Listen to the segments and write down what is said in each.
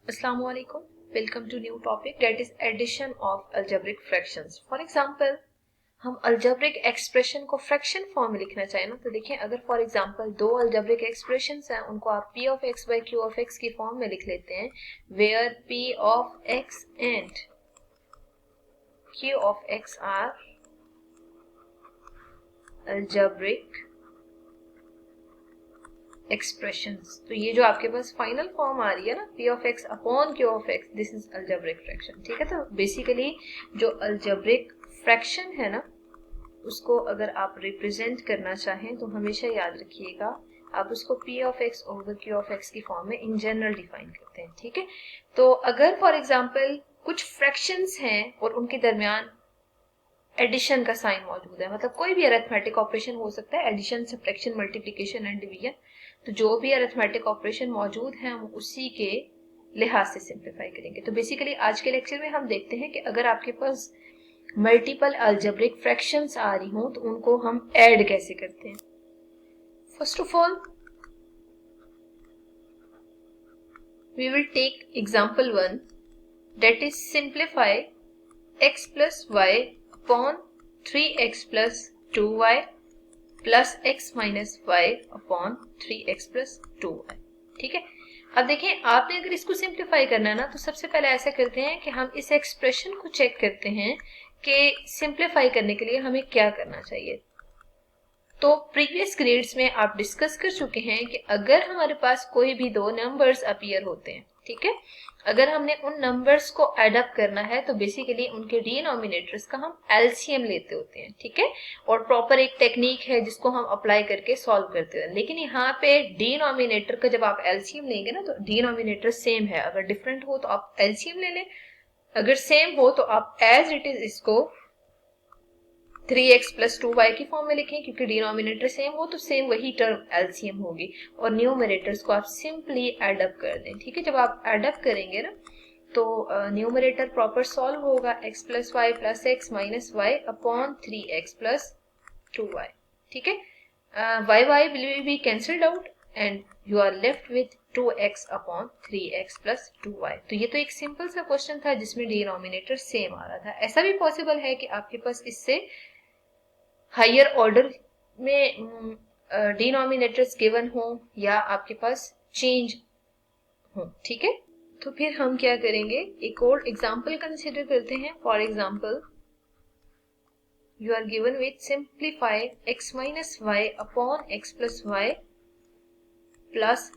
Assalamu alaikum. Welcome to new topic that is addition of algebraic fractions. For example, हम algebraic expression को fraction form में लिखना चाहें ना तो देखिए अगर for example दो algebraic expressions हैं उनको आप p of x by q of x की form में लिख लेते हैं where p of x and q of x are algebraic expressions. तो ये जो आपके पास फाइनल फॉर्म आ रही है ना p of x upon q of x, this is algebraic fraction. ठीक है, तो बेसिकली जो अल्जेब्रिक फ्रैक्शन है ना उसको अगर आप रिप्रेजेंट करना चाहें तो हमेशा याद रखिएगा आप उसको p of x over q of x की फॉर्म में इन जनरल डिफाइन करते हैं। ठीक है, तो अगर फॉर एग्जांपल कुछ फ्रैक्शंस हैं और उनके दरमियान एडिशन का साइन मौजूद है, मतलब कोई भी अरिथमेटिक ऑपरेशन हो सकता है, addition, subtraction, multiplication and division, तो जो भी अरिथमेटिक ऑपरेशन मौजूद हैं हम उसी के लिहाज से सिंप्लीफाई करेंगे। तो बेसिकली आज के लेक्चर में हम देखते हैं कि अगर आपके पास मल्टीपल अलजेब्रिक फ्रैक्शंस आ रही हों तो उनको हम ऐड कैसे करते हैं। First of all we will take example 1 that is simplify x plus y upon 3x plus 2y plus x minus y upon 3x plus 2y। ठीक है, अब देखें आपने अगर इसको सिंप्लीफाई करना है ना तो सबसे पहले ऐसा करते हैं कि हम इस एक्सप्रेशन को चेक करते हैं कि सिंप्लीफाई करने के लिए हमें क्या करना चाहिए। तो प्रीवियस ग्रेड्स में आप डिस्कस कर चुके हैं कि अगर हमारे पास कोई भी दो नंबर्स अपीयर होते हैं, ठीक है, अगर हमने उन नंबर्स को एड अप करना है तो बेसिकली उनके डिनोमिनेटर्स का हम एलसीएम लेते होते हैं। ठीक है, और प्रॉपर एक टेक्निक है जिसको हम अप्लाई करके सॉल्व करते हैं। लेकिन यहाँ पे डिनोमिनेटर का जब आप एलसीएम लेंगे ना तो डिनोमिनेटर सेम है, अगर डिफरेंट हो तो आप एलसीएम ले लें, अगर सेम हो तो आप एज इट इज इसको 3x प्लस 2y की फॉर्म में लिखें, क्योंकि डिनोमिनेटर सेम हो तो सेम वही टर्म एलसीएम होगी, और न्यूमरेटर्स को आप सिंपली एड अप कर दें। ठीक है, जब आप एड अप करेंगे ना तो न्यूमरेटर प्रॉपर सॉल्व होगा, x plus y plus x minus y upon 3x plus 2y। ठीक है, y will be cancelled out and you are left with 2x upon 3x plus 2y। तो ये तो एक सिंपल सा क्वेश्चन था जिसमें डिनोमिनेटर सेम आ रहा था। ऐसा भी पॉसिबल है कि आपके पास इससे हायर ऑर्डर में डिनोमिनेटर्स गिवन हो या आपके पास चेंज हो। ठीक है, तो फिर हम क्या करेंगे, एक और एग्जांपल कंसीडर करते हैं। For example you are given with simplify x minus y upon x plus y plus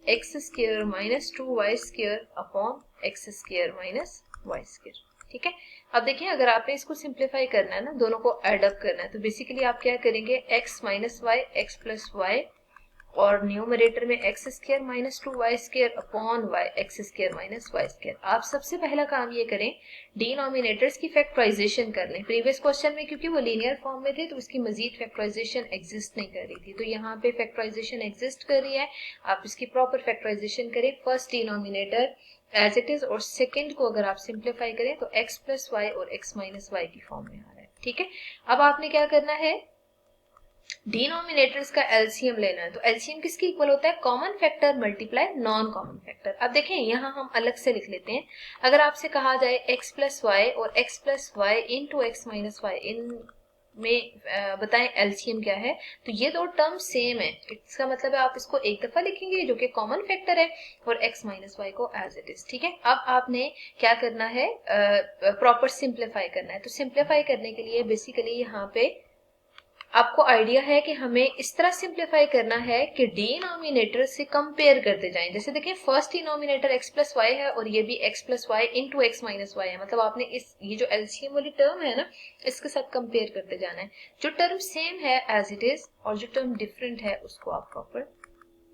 x square minus 2y square upon x square minus y square. ठीक है, अब देखिए अगर आपने इसको सिंप्लीफाई करना है ना, दोनों को एड अप करना है, तो बेसिकली आप क्या करेंगे, x minus y x plus y और न्यूमरेटर में x square minus 2y square upon y x square minus y square. आप सबसे पहला काम ये करें, डिनोमिनेटर्स की फैक्टराइजेशन कर लें। प्रीवियस क्वेश्चन में क्योंकि वो लीनियर फॉर्म में थे तो उसकी मजीद फैक्टराइजेशन एग्जिस्ट नहीं कर रही थी, तो यहाँ पे फैक्टराइजेशन एग्जिस्ट कर रही है, आप इसकी प्रॉपर फैक्टराइजेशन करें। First denominator as it is और सेकेंड को अगर आप सिंप्लीफाई करें तो x प्लस वाई और x माइनस वाई की फॉर्म में आ रहा है। ठीक है, अब आपने क्या करना है, डिनोमिनेटर्स का एलसीएम लेना है। तो एलसीएम किसके इक्वल होता है, common factor multiply non common factor. अब देखें यहाँ हम अलग से लिख लेते हैं, अगर आपसे कहा जाए x प्लस वाई और x plus y into x minus y, इन में बताएं एलसीएम क्या है, तो ये दो टर्म सेम है, इसका मतलब है आप इसको एक दफा लिखेंगे जो कि कॉमन फैक्टर है और x माइनस वाई को एज इट इज। ठीक है, अब आपने क्या करना है, प्रॉपर सिंप्लीफाई करना है। तो सिंप्लीफाई करने के लिए बेसिकली यहाँ पे आपको आइडिया है कि हमें इस तरह सिंप्लीफाई करना है कि डिनोमिनेटर से कंपेयर करते जाएं। जैसे देखिए first denominator x plus y है और ये भी x plus y into x minus y है, मतलब आपने इस ये जो एलसीएम वाली टर्म है ना इसके साथ कंपेयर करते जाना है। जो टर्म सेम है एज इट इज और जो टर्म डिफरेंट है उसको आप प्रॉपर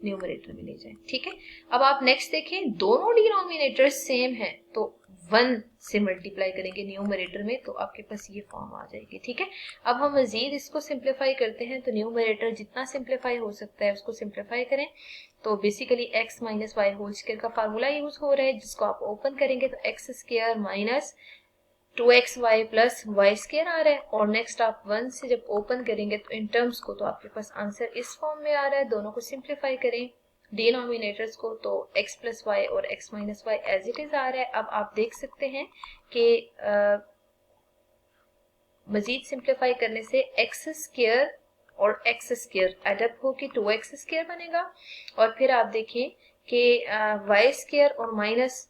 न्यूमरेटर में ले जाएं। ठीक है, अब आप नेक्स्ट देखें, दोनों डिनोमिनेटर सेम है तो 1 से मल्टीप्लाई करेंगे न्यूमरेटर में तो आपके पास ये फॉर्म आ जाएगी। ठीक है, अब हम मजीद इसको सिंप्लीफाई करते हैं, तो न्यूमरेटर जितना सिंप्लीफाई हो सकता है उसको सिंप्लीफाई करें। तो basically x minus y whole square का फार्मूला यूज हो रहा है, जिसको आप ओपन करेंगे तो x square minus 2xy plus y square आ रहा है, और नेक्स्ट आप 1 से जब ओपन करेंगे तो इन टर्म्स को तो आपके पास आंसर इस फॉर्म में आ रहा है। दोनों को सिंप्लीफाई करें, डिनोमिनेटर्स को, तो x प्लस वाई और x minus y as it is आ रहा है। अब आप देख सकते हैं कि मजीद सिंप्लीफाई करने से एक्स स्क्वायर और एक्स स्क्वायर एडअप होके 2x स्क्वायर बनेगा, और फिर आप देखें कि वाई स्क्वायर और minus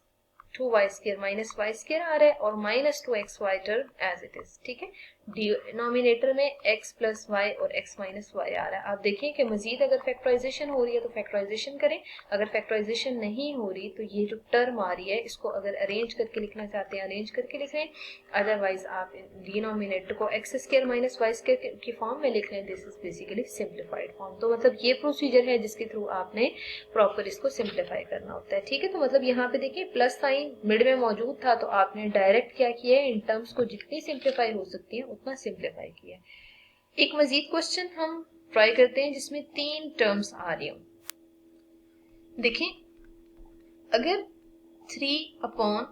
2y square minus y square आ रहा है, और minus 2xy term as it is, ठीक है। डिनोमिनेटर में x प्लस वाई और x माइनस वाई आ रहा है। आप देखें कि मजीद अगर फैक्टराइजेशन हो रही है तो फैक्टराइजेशन करें, अगर फैक्टराइजेशन नहीं हो रही तो ये जो टर्म आ रही है इसको अगर अरेंज करके लिखना चाहते हैं अरेंज करके लिख लें, अदरवाइज आप डिनोमिनेटर को x square minus y square की फॉर्म में लिख लें। This is basically simplified form. तो मतलब ये प्रोसीजर है जिसके थ्रू आपने प्रॉपर इसको सिंप्लीफाई करना होता है, ठीक है। तो मतलब यहाँ पे देखिए प्लस साइन मिड में मौजूद था, तो आपने डायरेक्ट क्या किया है, इन टर्म्स को जितनी सिंप्लीफाई हो सकती है उतना सिंप्लीफाई किया है। एक मजीद क्वेश्चन हम ट्राई करते हैं जिसमें 3 टर्म्स आ रही हो। देखिए अगर 3 upon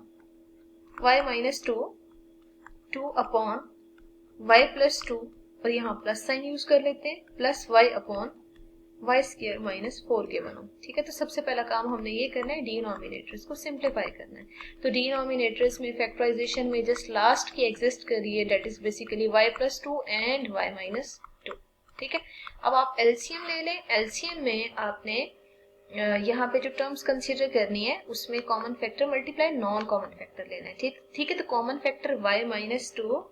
y minus 2 upon y plus 2, और यहाँ प्लस साइन यूज कर लेते हैं, plus y upon y square minus 4 के बनो, ठीक है। तो सबसे पहला काम हमने ये करना है, डिनोमिनेटर्स को सिंप्लीफाई करना है। तो डिनोमिनेटर्स में फैक्टराइजेशन में जस्ट लास्ट की एग्जिस्ट करिए, that is basically y plus 2 and y minus 2, ठीक है। अब आप एलसीएम ले लें। एलसीएम में आपने यहाँ पे जो टर्म्स कंसीडर करनी है उसमें common factor multiply non common factor लेना है, ठीक है। तो common factor y minus 2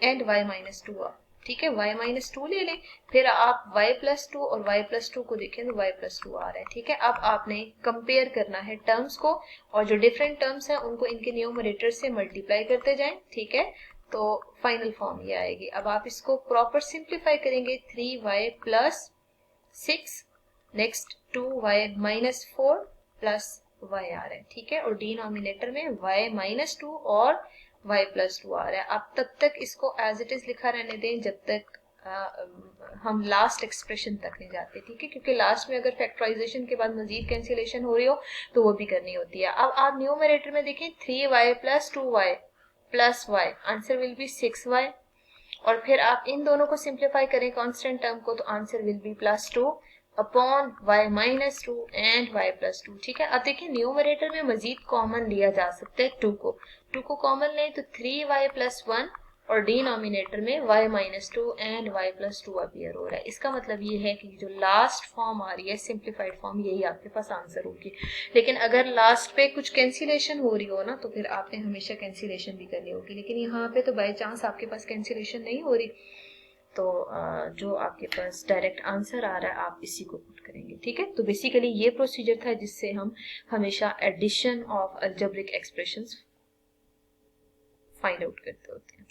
and y minus 2, ठीक है, y माइनस 2 ले लें। फिर आप y प्लस 2 और y प्लस 2 को देखें तो y प्लस 2 आ रहा है, ठीक है। अब आपने कंपेयर करना है टर्म्स को, और जो डिफरेंट टर्म्स हैं उनको इनके न्यूमरेटर से मल्टीप्लाई करते जाएं, ठीक है। तो फाइनल फॉर्म ये आएगी। अब आप इसको प्रॉपर सिंप्लीफाई करेंगे, 3y plus 6 next 2y minus 4 plus y आ रहा है, ठीक है। और डिनोमिनेटर में y माइनस 2 और y प्लस 2 आ रहा है। आप तब तक इसको एज इट इज लिखा रहने दें जब तक हम लास्ट एक्सप्रेशन तक नहीं जाते, ठीक है, क्योंकि लास्ट में अगर फैक्टराइजेशन के बाद मजीद कैंसिलेशन हो रही हो तो वो भी करनी होती है। अब आप न्यूमरेटर में देखें 3y plus 2y plus y, answer will be 6y, और फिर आप इन दोनों को सिंप्लीफाई करें कांस्टेंट टर्म को, तो answer will be plus 2 upon y minus 2 and y plus 2, ठीक है। अब देखिए न्यूमरेटर में मजीद कॉमन लिया जा सकता है 2 को कॉमन लें तो 3y प्लस 1, और डिनोमिनेटर में y minus 2 and y plus 2 appear हो रहा है। इसका मतलब ये है कि जो लास्ट फॉर्म आ रही है सिंप्लीफाइड फॉर्म, यही आपके पास आंसर होगी। लेकिन अगर लास्ट पे कुछ कैंसिलेशन हो रही हो ना तो फिर आपने हमेशा कैंसिलेशन भी करनी होगी, लेकिन यहाँ पे तो बाई चांस आपके पास कैंसिलेशन नहीं हो रही, तो जो आपके पास डायरेक्ट आंसर आ रहा है आप इसी को पुट करेंगे, ठीक है। तो बेसिकली ये प्रोसीजर था जिससे हम हमेशा addition of algebraic expressions find out करते होते हैं।